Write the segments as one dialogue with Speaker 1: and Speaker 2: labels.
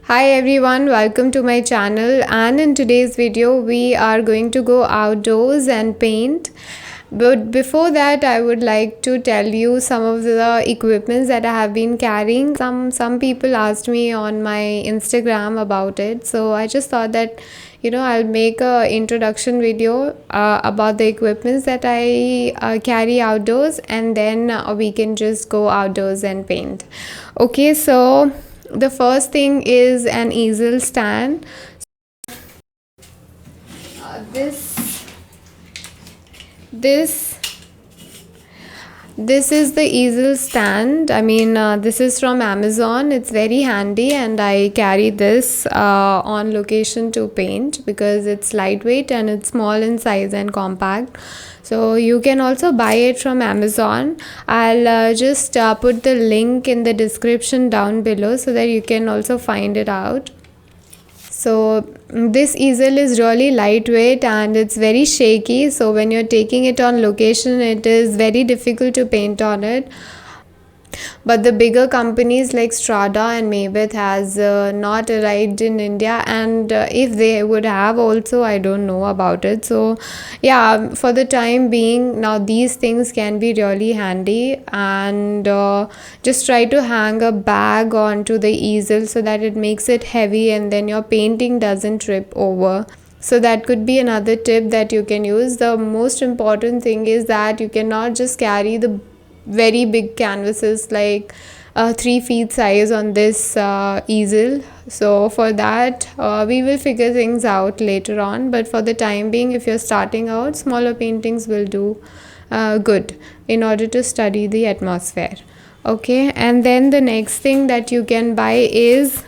Speaker 1: Hi everyone, welcome to my channel, and in today's video we are going to go outdoors and paint. But before that I would like to tell you some of the equipments that I have been carrying. Some people asked me on my Instagram about it, so I just thought that I'll make a introduction video about the equipments that I carry outdoors, and then we can just go outdoors and paint. Okay, so the first thing is an easel stand. This this is the easel stand. This is from Amazon. It's very handy, and I carry this on location to paint because it's lightweight and it's small in size and compact. So you can also buy it from Amazon. I'll just put the link in the description down below so that you can also find it out. So this easel is really lightweight and it's very shaky, so when you're taking it on location it is very difficult to paint on it. But the bigger companies like Strada and Maybeth has not arrived in India, and if they would have also, I don't know about it. So yeah, for the time being now these things can be really handy, and just try to hang a bag onto the easel so that it makes it heavy and then your painting doesn't trip over. So that could be another tip that you can use. The most important thing is that you cannot just carry the very big canvases like 3 feet size on this easel. So for that we will figure things out later on, but for the time being, if you're starting out, smaller paintings will do good in order to study the atmosphere. Okay, and then the next thing that you can buy is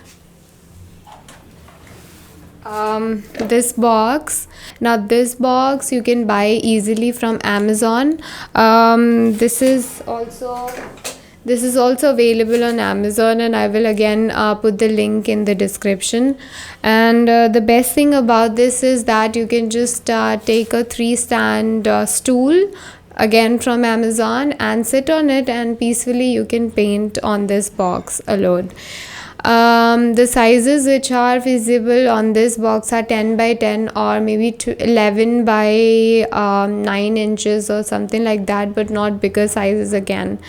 Speaker 1: this box. Now this box you can buy easily from Amazon. This is also available on Amazon, and I will again put the link in the description. And the best thing about this is that you can just take a 3 stand stool again from Amazon and sit on it, and peacefully you can paint on this box alone. The sizes which are visible on this box are 10 by 10 or maybe 11 by 9 inches or something like that, but not bigger sizes again.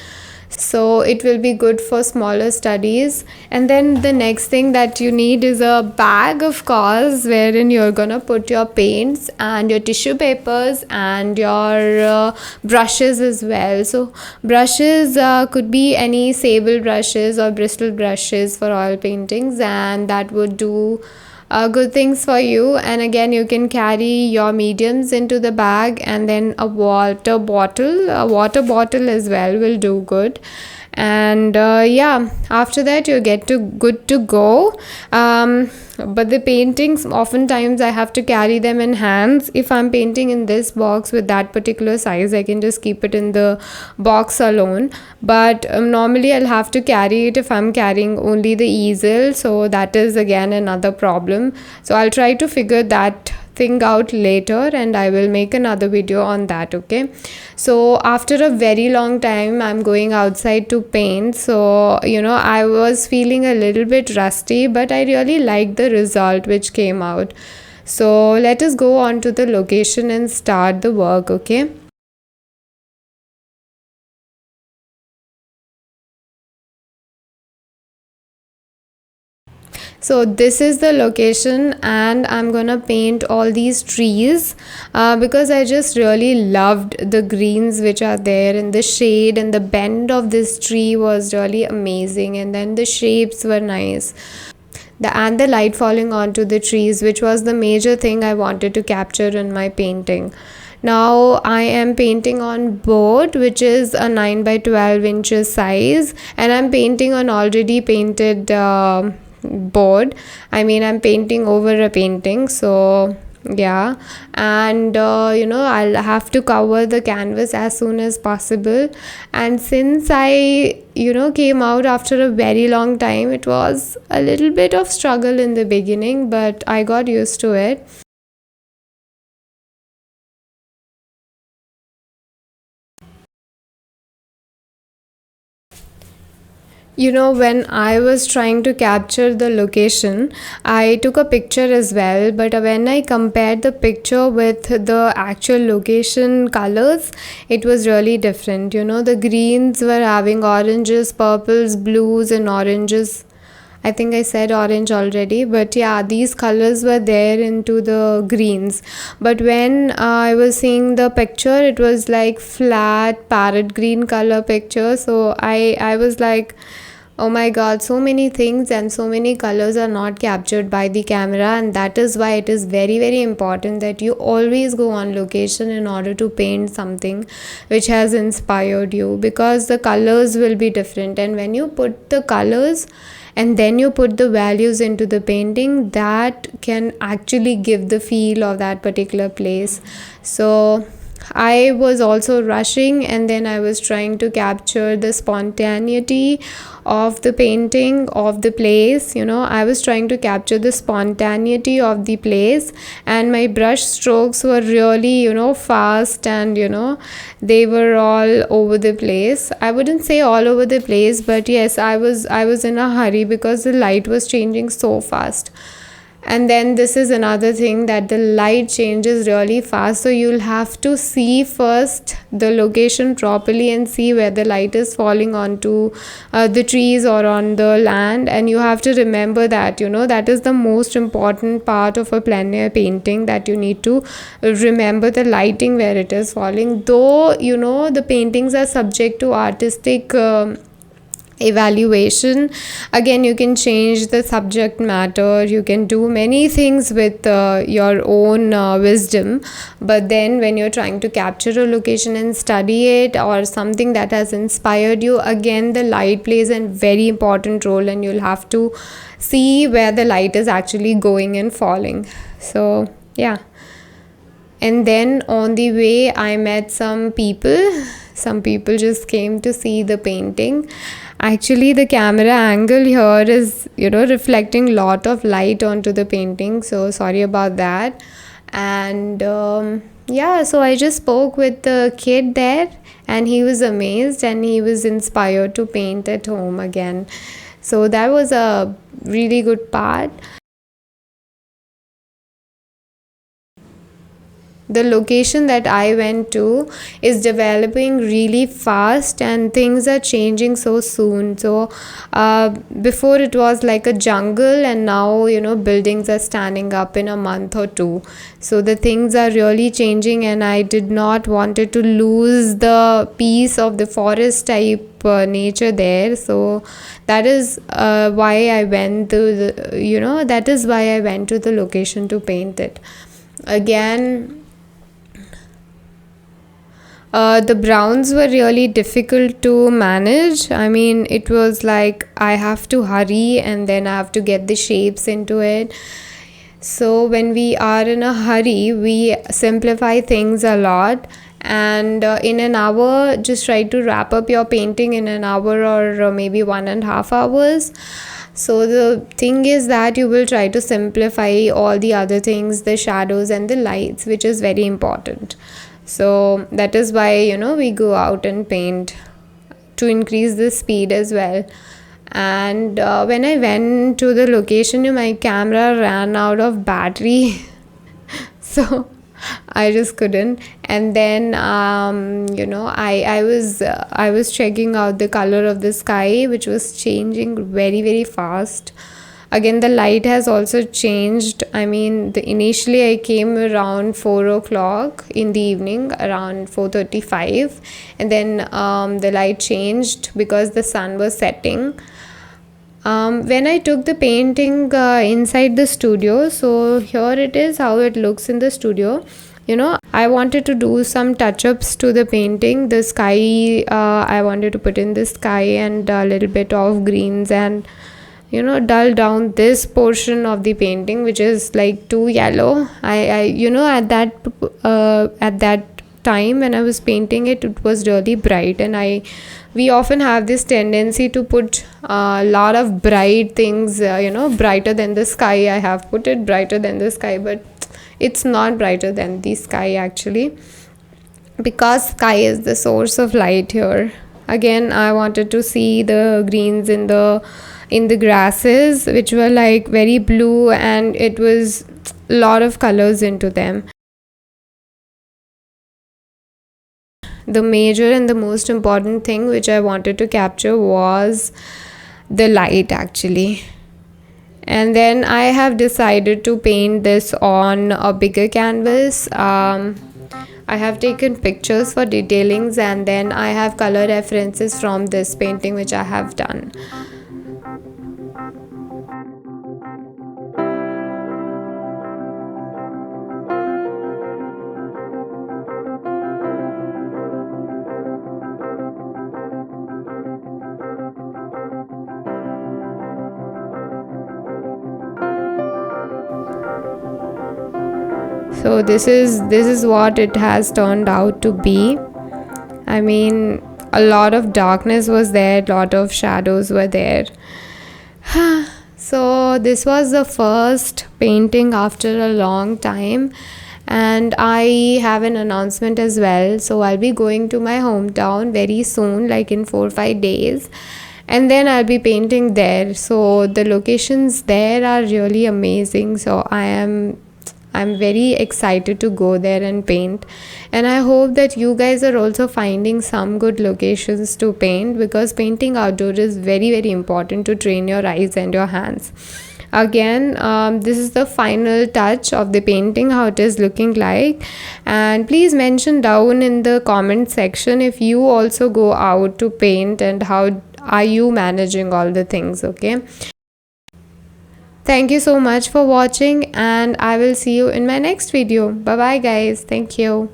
Speaker 1: So it will be good for smaller studies. And then the next thing that you need is a bag, of course, wherein you're gonna put your paints and your tissue papers and your brushes as well. So brushes could be any sable brushes or bristle brushes for oil paintings, and that would do good things for you. And again, you can carry your mediums into the bag, and then a water bottle as well will do good. And yeah, after that you get to good to go. But the paintings, oftentimes I have to carry them in hands. If I'm painting in this box with that particular size, I can just keep it in the box alone. But normally I'll have to carry it if I'm carrying only the easel, so that is again another problem. So I'll try to figure that thing out later, and I will make another video on that. Okay, so after a very long time I'm going outside to paint, so I was feeling a little bit rusty, but I really liked the result which came out. So let us go on to the location and start the work. Okay. So this is the location, and I'm gonna paint all these trees because I just really loved the greens which are there in the shade, and the bend of this tree was really amazing, and then the shapes were nice. And the light falling onto the trees, which was the major thing I wanted to capture in my painting. Now I am painting on board, which is a 9 by 12 inches size, and I'm painting on already painted board. I'm painting over a painting, so yeah. And I'll have to cover the canvas as soon as possible. And since I came out after a very long time, it was a little bit of struggle in the beginning, but I got used to it. When I was trying to capture the location, I took a picture as well, but when I compared the picture with the actual location colors, it was really different. The greens were having oranges, purples, blues, and oranges. I think I said orange already, but yeah, these colors were there into the greens. But when I was seeing the picture, it was like flat parrot green color picture. So I was like, oh my god, so many things and so many colors are not captured by the camera, and that is why it is very, very important that you always go on location in order to paint something which has inspired you, because the colors will be different, and when you put the colors and then you put the values into the painting, that can actually give the feel of that particular place. So I was also rushing, and then I was trying to capture the spontaneity of the painting of the place. I was trying to capture the spontaneity of the place, and my brush strokes were really fast, and they were all over the place. I wouldn't say all over the place, but yes, I was in a hurry because the light was changing so fast. And then this is another thing, that the light changes really fast, so you'll have to see first the location properly and see where the light is falling onto the trees or on the land. And you have to remember that that is the most important part of a plein air painting, that you need to remember the lighting where it is falling. Though the paintings are subject to artistic evaluation, again you can change the subject matter, you can do many things with your own wisdom, but then when you're trying to capture a location and study it, or something that has inspired you, again the light plays a very important role, and you'll have to see where the light is actually going and falling. So yeah. And then on the way I met some people just came to see the painting. Actually the camera angle here is reflecting lot of light onto the painting, so sorry about that. And yeah, so I just spoke with the kid there, and he was amazed and he was inspired to paint at home again. So that was a really good part. The location that I went to is developing really fast, and things are changing so soon. So before it was like a jungle, and now buildings are standing up in a month or two. So the things are really changing, and I did not wanted to lose the piece of the forest type nature there. So that is why I went to that is why I went to the location to paint it again. The browns were really difficult to manage. I mean, it was like I have to hurry, and then I have to get the shapes into it. So when we are in a hurry, we simplify things a lot, and in an hour just try to wrap up your painting in an hour, or maybe 1.5 hours. So the thing is that you will try to simplify all the other things, the shadows and the lights, which is very important. So that is why we go out and paint, to increase the speed as well. And when I went to the location, my camera ran out of battery so I just couldn't. And then I was checking out the color of the sky, which was changing very, very fast. Again, the light has also changed. I mean, initially I came around 4 o'clock in the evening, around 4:35, and then the light changed because the sun was setting. When I took the painting inside the studio, so here it is how it looks in the studio. I wanted to do some touch-ups to the painting. The sky, I wanted to put in the sky and a little bit of greens, and dull down this portion of the painting, which is like too yellow. I at that time when I was painting it, it was really bright, and we often have this tendency to put a lot of bright things, brighter than the sky. I have put it brighter than the sky, but it's not brighter than the sky actually, because sky is the source of light here. Again, I wanted to see the greens in the grasses, which were like very blue, and it was a lot of colors into them. The major and the most important thing which I wanted to capture was the light, actually. And then I have decided to paint this on a bigger canvas. I have taken pictures for detailings, and then I have color references from this painting which I have done. So this is what it has turned out to be. I mean, a lot of darkness was there, a lot of shadows were there. So this was the first painting after a long time, and I have an announcement as well. So I'll be going to my hometown very soon, like in 4 or 5 days, and then I'll be painting there. So the locations there are really amazing. So I'm very excited to go there and paint, and I hope that you guys are also finding some good locations to paint, because painting outdoor is very very important to train your eyes and your hands. Again, this is the final touch of the painting, how it is looking like. And please mention down in the comment section if you also go out to paint, and how are you managing all the things. Okay, thank you so much for watching, and I will see you in my next video. Bye bye guys. Thank you.